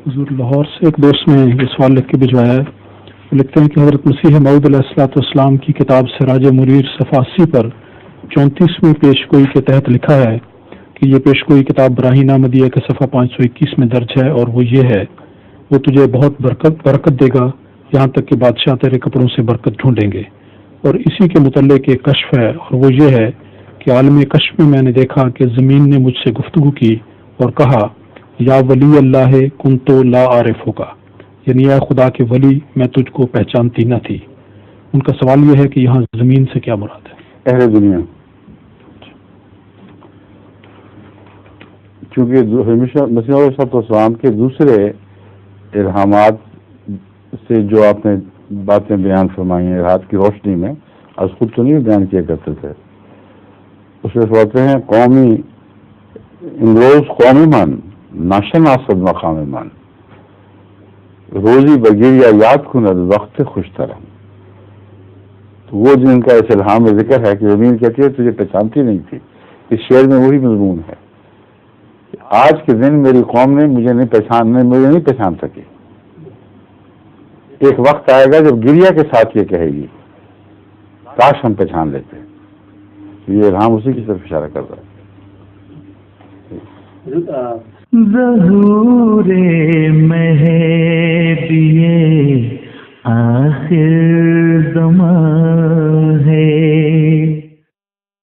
حضور لاہور سے ایک دوست نے یہ سوال لکھ کے بھجوایا ہے. وہ لکھتے ہیں کہ حضرت مسیح موعود علیہ الصلوۃ والسلام کی کتاب سراج منیر صفحہ 80 پر 34ویں پیشگوئی کے تحت لکھا ہے کہ یہ پیشگوئی کتاب براہین احمدیہ کے صفحہ 521 میں درج ہے، اور وہ یہ ہے: وہ تجھے بہت برکت دے گا، یہاں تک کہ بادشاہ تیرے کپڑوں سے برکت ڈھونڈیں گے. اور اسی کے متعلق ایک کشف ہے، اور وہ یہ ہے کہ عالم کشف میں نے دیکھا کہ زمین نے مجھ سے گفتگو کی اور کہا: یا ولی اللہ کن تو لا عارف ہوگا، یعنی اے خدا کے ولی میں تجھ کو پہچانتی نہ تھی. ان کا سوال یہ ہے کہ یہاں زمین سے کیا مراد ہے؟ اہل دنیا. چونکہ ہمیشہ مسیح علیہ السلام کے دوسرے الہامات سے جو آپ نے باتیں بیان فرمائی ہیں رات کی روشنی میں، از خود تو نہیں بیان کیا کرتے تھے. اس میں بولتے ہیں قومی امروز قومی من ناشناسد مقام من روزی بگیریا یاد کند وقت خوش طرح. تو وہ جن کا اس الہام میں ذکر ہے کہ زمین کہتی ہے تجھے پہچانتی نہیں تھی. اس شعر میں وہی مضمون ہے. آج کے دن میری قوم نے مجھے نہیں پہچان سکی. ایک وقت آئے گا جب گریا کے ساتھ یہ کہے گی کاش ہم پہچان لیتے. یہ الہام اسی کی طرف اشارہ کر رہا ہے. ظہور مہدی آخر زمان